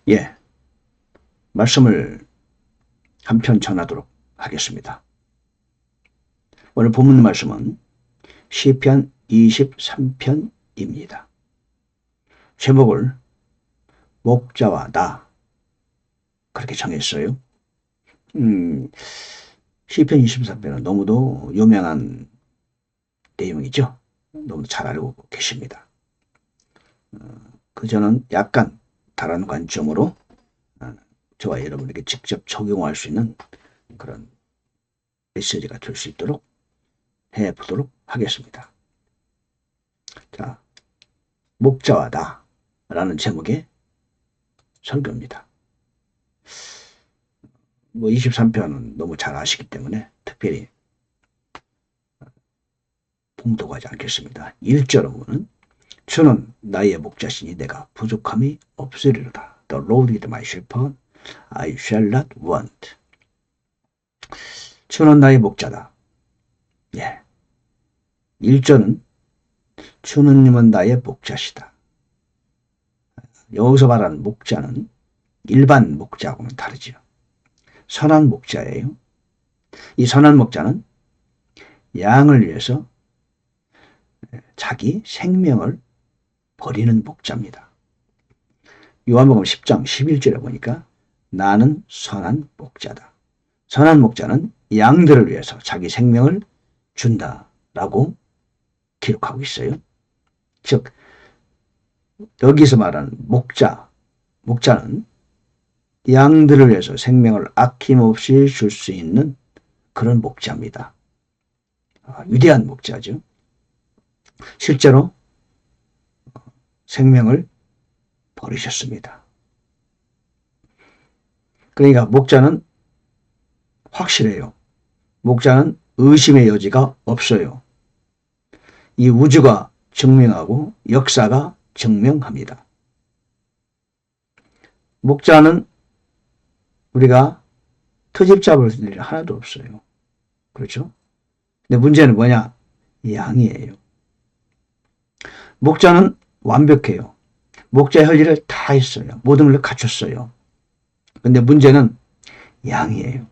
예, 말씀을 한편 전하도록 하겠습니다. 오늘 본문 말씀은 시편 23편입니다. 제목을 목자와 나 그렇게 정했어요. 시편 23편은 너무도 유명한 내용이죠. 너무 잘 알고 계십니다. 저는 약간 다른 관점으로 저와 여러분에게 직접 적용할 수 있는 그런 메시지가 될 수 있도록 해보도록 하겠습니다. 자, 목자와 나라는 제목의 설교입니다. 23편은 너무 잘 아시기 때문에 특별히 봉독하지 않겠습니다. 1절은 주는 나의 목자시니 내가 부족함이 없으리로다. The Lord is my shepherd, I shall not want. 주는 나의 목자다. 예. 1절은 주님은 나의 목자시다. 여기서 말하는 목자는 일반 목자하고는 다르죠. 선한 목자예요. 이 선한 목자는 양을 위해서 자기 생명을 버리는 목자입니다. 요한복음 10장 11절에 보니까 나는 선한 목자다. 선한 목자는 양들을 위해서 자기 생명을 준다라고 기록하고 있어요. 즉 여기서 말하는 목자는 양들을 위해서 생명을 아낌없이 줄 수 있는 그런 목자입니다. 위대한 목자죠. 실제로 생명을 버리셨습니다. 그러니까 목자는 확실해요. 목자는 의심의 여지가 없어요. 이 우주가 증명하고 역사가 증명합니다. 목자는 우리가 트집 잡을 일 하나도 없어요. 그렇죠? 근데 문제는 뭐냐? 양이에요. 목자는 완벽해요. 목자의 할 일을 다 했어요. 모든 걸 갖췄어요. 근데 문제는 양이에요.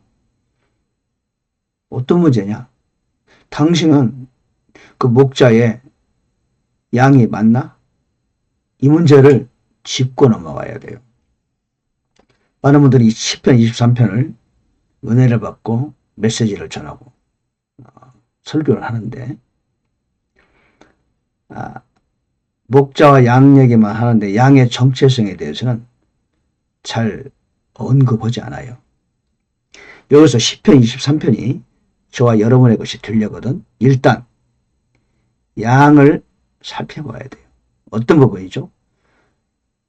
어떤 문제냐? 당신은 그 목자의 양이 맞나? 이 문제를 짚고 넘어가야 돼요. 많은 분들이 10편, 23편을 은혜를 받고 메시지를 전하고 설교를 하는데 목자와 양 얘기만 하는데 양의 정체성에 대해서는 잘 언급하지 않아요. 여기서 10편, 23편이 저와 여러분의 것이 되려거든 일단 양을 살펴봐야 돼요. 어떤 부분이죠?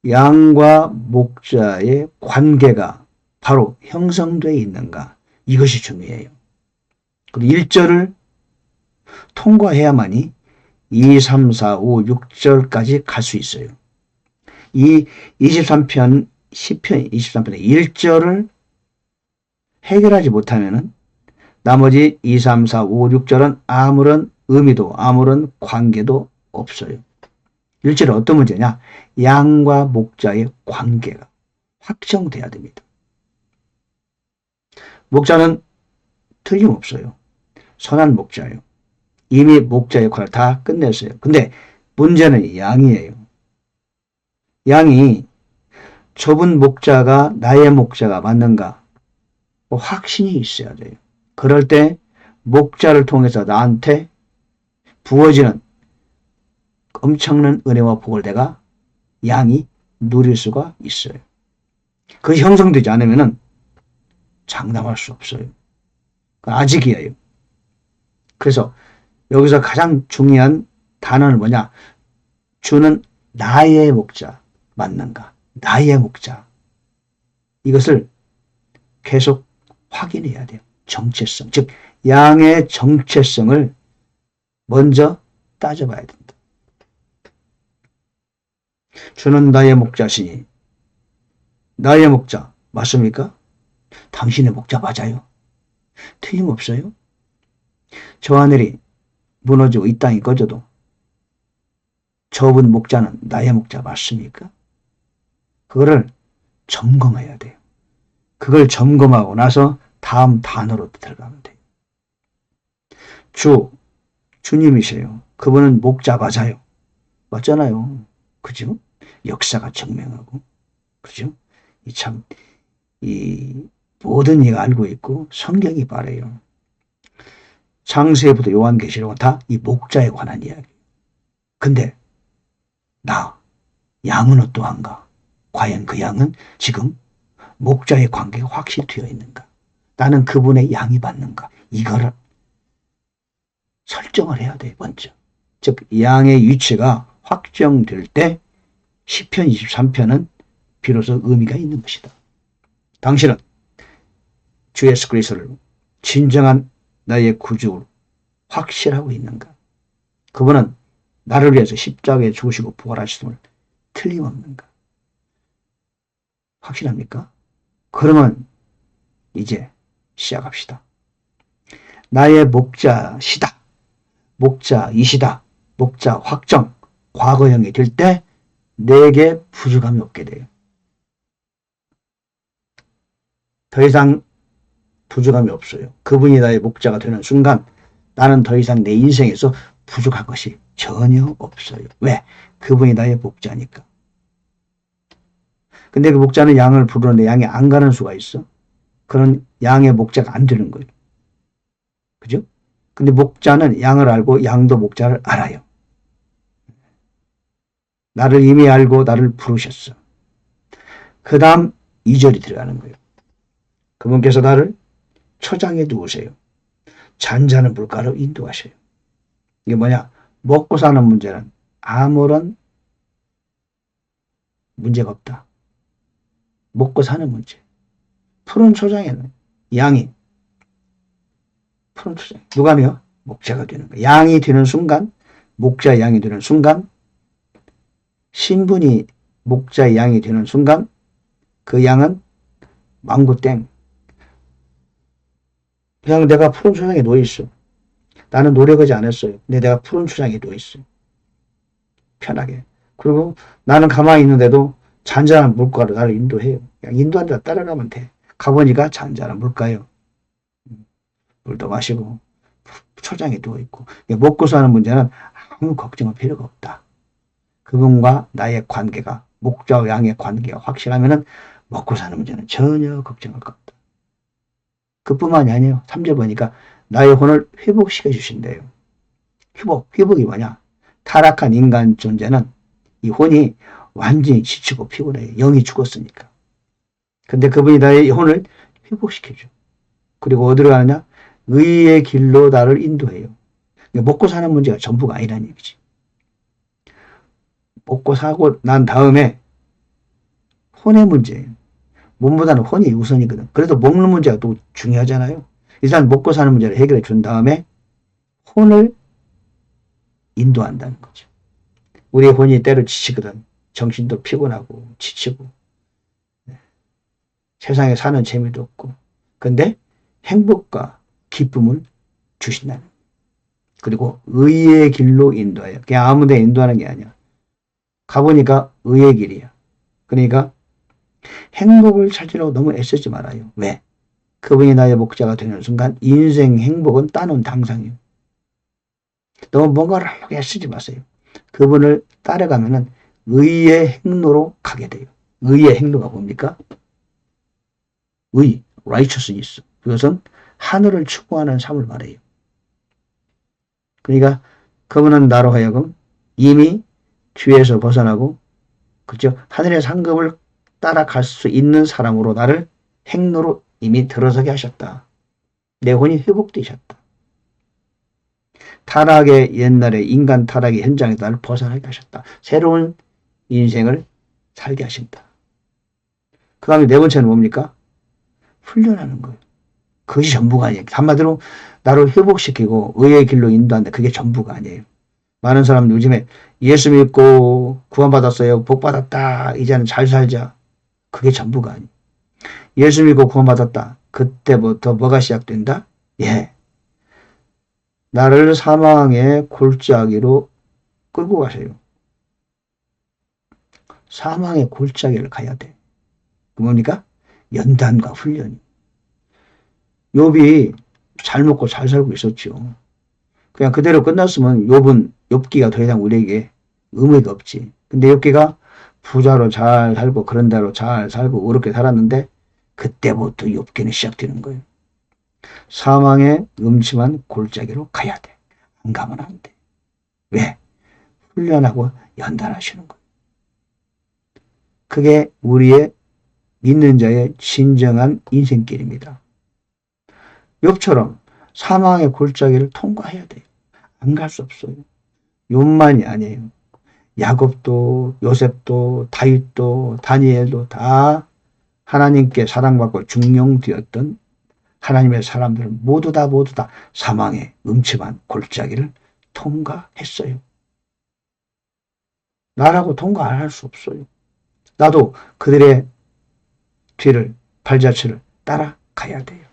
양과 목자의 관계가 바로 형성되어 있는가? 이것이 중요해요. 그리고 1절을 통과해야만이 2, 3, 4, 5, 6절까지 갈 수 있어요. 이 23편, 10편, 23편의 1절을 해결하지 못하면은 나머지 2, 3, 4, 5, 6절은 아무런 의미도 아무런 관계도 없어요. 1절은 어떤 문제냐? 양과 목자의 관계가 확정돼야 됩니다. 목자는 틀림없어요. 선한 목자예요. 이미 목자 역할을 다 끝냈어요. 근데 문제는 양이에요. 양이 좁은 목자가 나의 목자가 맞는가? 확신이 있어야 돼요. 그럴 때 목자를 통해서 나한테 부어지는 엄청난 은혜와 복을 내가 양이 누릴 수가 있어요. 그것이 형성되지 않으면 장담할 수 없어요. 아직이에요. 그래서 여기서 가장 중요한 단어는 뭐냐? 주는 나의 목자 맞는가? 나의 목자. 이것을 계속 확인해야 돼요. 정체성. 즉 양의 정체성을 먼저 따져봐야 된다. 주는 나의 목자시니 나의 목자 맞습니까? 당신의 목자 맞아요. 틀림없어요. 저 하늘이 무너지고 이 땅이 꺼져도 좁은 목자는 나의 목자 맞습니까? 그거를 점검해야 돼요. 그걸 점검하고 나서 다음 단어로 들어가면 돼요. 주님이세요. 그분은 목자 맞아요. 맞잖아요. 그죠? 역사가 증명하고. 그죠? 이 모든 이가 알고 있고 성경이 말해요. 창세기부터 요한계시록은 다 이 목자에 관한 이야기. 근데 양은 어떠한가? 과연 그 양은 지금 목자의 관계가 확실히 되어 있는가? 나는 그분의 양이 받는가? 이거를 설정을 해야 돼, 먼저. 즉 양의 위치가 확정될 때 시편 23편은 비로소 의미가 있는 것이다. 당신은 주 예수 그리스도를 진정한 나의 구주로 확실하고 있는가? 그분은 나를 위해서 십자가에 죽으시고 부활하셨음을 틀림없는가? 확실합니까? 그러면 이제 시작합시다. 나의 목자시다. 목자이시다. 목자 확정. 과거형이 될 때 내게 부족함이 없게 돼요. 더 이상 부족함이 없어요. 그분이 나의 목자가 되는 순간 나는 더 이상 내 인생에서 부족할 것이 전혀 없어요. 왜? 그분이 나의 목자니까. 근데 그 목자는 양을 부르는데 양이 안 가는 수가 있어. 그런 양의 목자가 안 되는 거예요. 그죠? 근데 목자는 양을 알고 양도 목자를 알아요. 나를 이미 알고 나를 부르셨어. 그 다음 2절이 들어가는 거예요. 그분께서 나를 초장에 두으세요. 잔잔한 물가로 인도하셔요. 이게 뭐냐? 먹고 사는 문제는 아무런 문제가 없다. 먹고 사는 문제. 푸른 초장에는 양이 푸른 초장. 누가며? 목자가 되는 거예요. 양이 되는 순간, 목자 양이 되는 순간, 신분이 목자 양이 되는 순간 그 양은 망구땡. 그냥 내가 푸른 초장에 놓여있어. 나는 노력하지 않았어요. 근데 내가 푸른 초장에 놓여있어요. 편하게. 그리고 나는 가만히 있는데도 잔잔한 물가로 나를 인도해요. 그냥 인도하는 데 따라가면 돼. 가보니까 잔잔한 물가요. 물도 마시고 초장에 누워있고. 먹고 사는 문제는 아무 걱정할 필요가 없다. 그분과 나의 관계가, 목자와 양의 관계가 확실하면은 먹고 사는 문제는 전혀 걱정할 것 없다. 그뿐만이 아니에요. 3절 보니까 나의 혼을 회복시켜 주신대요. 회복이 뭐냐? 타락한 인간 존재는 이 혼이 완전히 지치고 피곤해요. 영이 죽었으니까. 근데 그분이 나의 혼을 회복시켜줘. 그리고 어디로 가느냐? 의의 길로 나를 인도해요. 먹고 사는 문제가 전부가 아니라는 얘기지. 먹고 사고 난 다음에 혼의 문제예요. 몸보다는 혼이 우선이거든. 그래도 먹는 문제가 또 중요하잖아요. 일단 먹고 사는 문제를 해결해 준 다음에 혼을 인도한다는 거죠. 우리 혼이 때로 지치거든. 정신도 피곤하고 지치고 세상에 사는 재미도 없고. 근데 행복과 기쁨을 주신다는 거예요. 그리고 의의 길로 인도해요. 그냥 아무 데 인도하는 게 아니야. 가보니까 의의 길이야. 그러니까 행복을 찾으려고 너무 애쓰지 말아요. 왜? 그분이 나의 목자가 되는 순간 인생 행복은 따놓은 당상이에요. 너무 뭔가를 하려고 애쓰지 마세요. 그분을 따라가면은 의의 행로로 가게 돼요. 의의 행로가 뭡니까? 의, righteousness. 그것은 하늘을 추구하는 삶을 말해요. 그러니까 그분은 나로 하여금 이미 죄에서 벗어나고, 그죠? 하늘의 상급을 따라갈 수 있는 사람으로 나를 행로로 이미 들어서게 하셨다. 내 혼이 회복되셨다. 타락의 옛날에 인간 타락의 현장에서 나를 벗어나게 하셨다. 새로운 인생을 살게 하신다. 그 다음에 네 번째는 뭡니까? 훈련하는 거예요. 그것이 전부가 아니에요. 한마디로 나를 회복시키고 의의 길로 인도한다. 그게 전부가 아니에요. 많은 사람들 요즘에 예수 믿고 구원받았어요. 복받았다. 이제는 잘 살자. 그게 전부가 아니에요. 예수 믿고 구원받았다. 그때부터 뭐가 시작된다? 예. 나를 사망의 골짜기로 끌고 가세요. 사망의 골짜기를 가야 돼. 뭡니까? 연단과 훈련이. 욥이 잘 먹고 잘 살고 있었죠. 그냥 그대로 끝났으면 욥기가 더 이상 우리에게 의미가 없지. 근데 욥기가 부자로 잘 살고 그런 대로 잘 살고 어렵게 살았는데 그때부터 욥기는 시작되는 거예요. 사망의 음침한 골짜기로 가야 돼. 안 가면 안 돼. 왜? 훈련하고 연단하시는 거예요. 그게 우리의 믿는 자의 진정한 인생길입니다. 욥처럼 사망의 골짜기를 통과해야 돼요. 안 갈 수 없어요. 욥만이 아니에요. 야곱도 요셉도 다윗도 다니엘도 다 하나님께 사랑받고 중용되었던 하나님의 사람들은 모두 다 사망의 음침한 골짜기를 통과했어요. 나라고 통과 안 할 수 없어요. 나도 그들의 뒤를 발자취를 따라가야 돼요.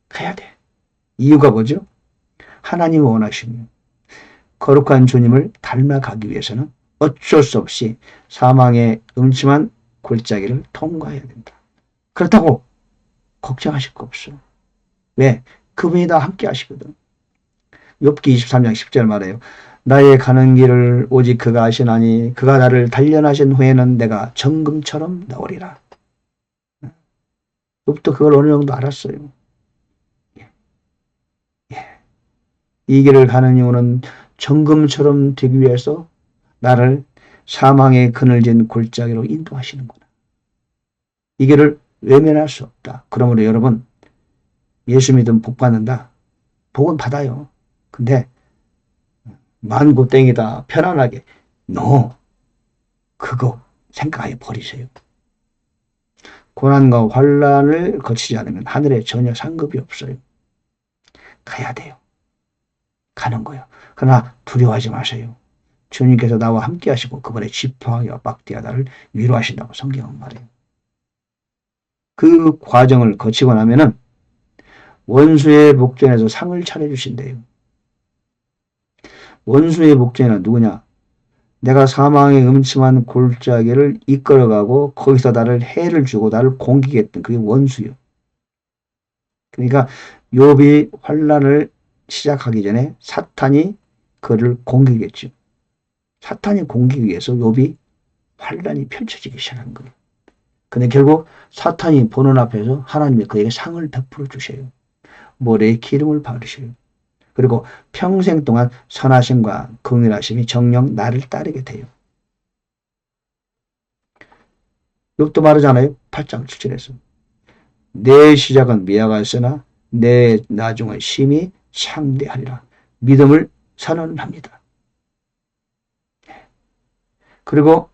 가야 돼. 이유가 뭐죠? 하나님이 원하시면 거룩한 주님을 닮아가기 위해서는 어쩔 수 없이 사망의 음침한 골짜기를 통과해야 된다. 그렇다고 걱정하실 거 없어. 왜? 그분이 다 함께 하시거든. 욥기 23장 10절 말해요. 나의 가는 길을 오직 그가 아시나니 그가 나를 단련하신 후에는 내가 정금처럼 나오리라. 욥도 그걸 어느 정도 알았어요. 이 길을 가는 이유는 정금처럼 되기 위해서 나를 사망의 그늘진 골짜기로 인도하시는구나. 이 길을 외면할 수 없다. 그러므로 여러분, 예수 믿으면 복 받는다. 복은 받아요. 근데 만고땡이다. 편안하게. No. 그거 생각하여 버리세요. 고난과 환난을 거치지 않으면 하늘에 전혀 상급이 없어요. 가야 돼요. 가는 거예요. 그러나 두려워하지 마세요. 주님께서 나와 함께 하시고 그분의 지팡이와 막대가 나를 위로하신다고 성경은 말해요. 그 과정을 거치고 나면은 원수의 목전에서 상을 차려주신대요. 원수의 목전에는 누구냐? 내가 사망의 음침한 골짜기를 이끌어가고 거기서 나를 해를 주고 나를 공격했던 그게 원수요. 그러니까 욥이 환난을 시작하기 전에 사탄이 그를 공격했죠. 사탄이 공격하기 위해서 욥이 환난이 펼쳐지기 시작한 거예요. 근데 결국 사탄이 보는 앞에서 하나님이 그에게 상을 베풀어 주셔요. 모래에 기름을 바르셔요. 그리고 평생 동안 선하심과 긍휼하심이 정녕 나를 따르게 돼요. 욥도 말하잖아요. 8장 7절에서 내 시작은 미약하였으나 내 나중은 심히 창대하리라. 믿음을 선언합니다. 그리고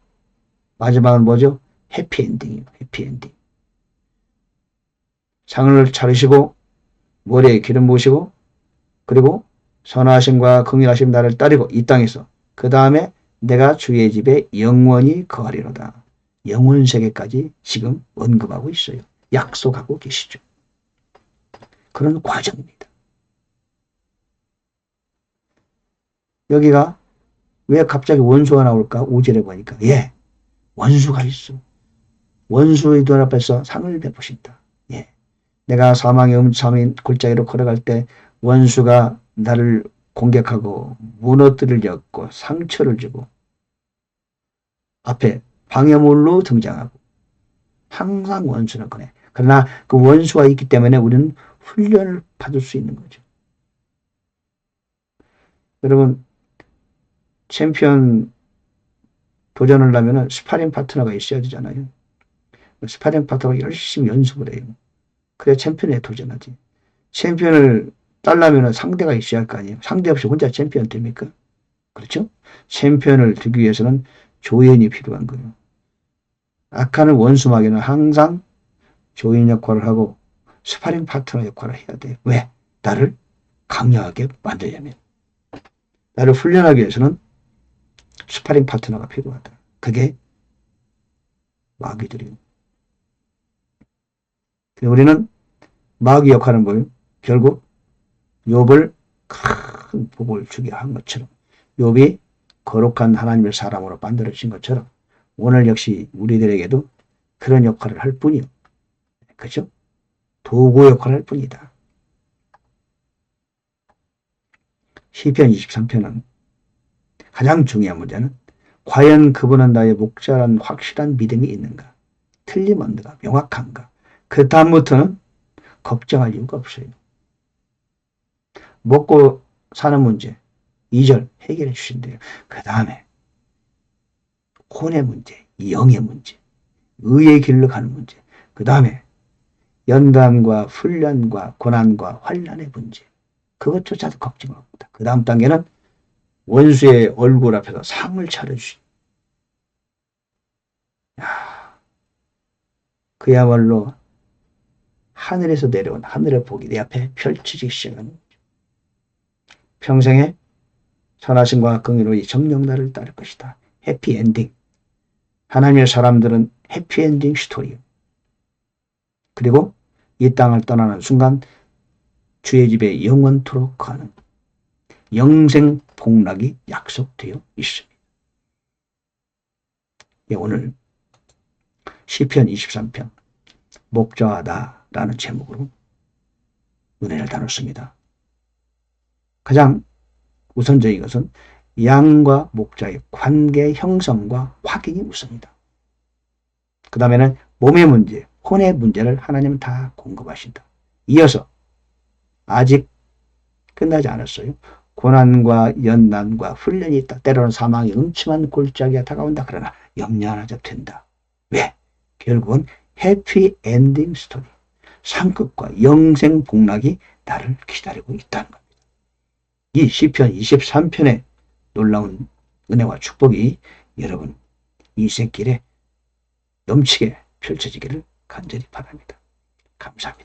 마지막은 뭐죠? 해피엔딩이에요. 해피엔딩. 상을 차리시고 머리에 기름 부으시고 그리고 선하심과 긍휼하심 나를 따르고 이 땅에서 그 다음에 내가 주의 집에 영원히 거하리로다. 영원세계까지 지금 언급하고 있어요. 약속하고 계시죠. 그런 과정입니다. 여기가 왜 갑자기 원수가 나올까? 5절에 보니까 원수가 있어. 원수의 눈 앞에서 상을 베푸신다. 내가 사망의 음침한 골짜기로 걸어갈 때 원수가 나를 공격하고 무너뜨리려고 상처를 주고 앞에 방해물로 등장하고 항상 원수는 그래. 그러나 그 원수가 있기 때문에 우리는 훈련을 받을 수 있는 거죠. 여러분 챔피언 도전을 하려면 스파링 파트너가 있어야 되잖아요. 스파링 파트너가 열심히 연습을 해요. 그래야 챔피언에 도전하지. 챔피언을 따려면 상대가 있어야 할 거 아니에요. 상대 없이 혼자 챔피언 됩니까? 그렇죠? 챔피언을 되기 위해서는 조연이 필요한 거예요. 악하는 원수마귀는 항상 조연 역할을 하고 스파링 파트너 역할을 해야 돼요. 왜? 나를 강력하게 만들려면. 나를 훈련하기 위해서는 스파링 파트너가 필요하다. 그게 마귀들이에요. 우리는 마귀 역할은 뭐예요? 결국 욥을 큰 복을 주게 한 것처럼 욥이 거룩한 하나님의 사람으로 만들어진 것처럼 오늘 역시 우리들에게도 그런 역할을 할 뿐이요. 그죠? 도구 역할을 할 뿐이다. 시편 23편은 가장 중요한 문제는 과연 그분은 나의 목자란 확실한 믿음이 있는가? 틀림없는가? 명확한가? 그 다음부터는 걱정할 이유가 없어요. 먹고 사는 문제 2절 해결해 주신대요. 그 다음에 혼의 문제, 영의 문제, 의의 길로 가는 문제, 그 다음에 연단과 훈련과 고난과 환난의 문제, 그것조차도 걱정 없다. 그 다음 단계는 원수의 얼굴 앞에서 상을 차려주신, 그야말로 하늘에서 내려온 하늘의 복이 내 앞에 펼쳐지기 시작하는 거죠. 평생에 선하심과 긍휼의 정령 나를 따를 것이다. 해피엔딩. 하나님의 사람들은 해피엔딩 스토리. 그리고 이 땅을 떠나는 순간 주의 집에 영원토록 가는 영생 복락이 약속되어 있습니다. 예, 오늘 시편 23편 목자하다라는 제목으로 은혜를 다뤘습니다. 가장 우선적인 것은 양과 목자의 관계 형성과 확인이 우선이다. 그 다음에는 몸의 문제, 혼의 문제를 하나님은 다 공급하신다. 이어서 아직 끝나지 않았어요. 고난과 연난과 훈련이 있다. 때로는 사망이 음침한 골짜기가 다가온다. 그러나 염려 안 하셔도 된다. 왜? 결국은 해피엔딩 스토리. 상급과 영생 복락이 나를 기다리고 있다는 겁니다. 이 시편 23편의 놀라운 은혜와 축복이 여러분 인생길에 넘치게 펼쳐지기를 간절히 바랍니다. 감사합니다.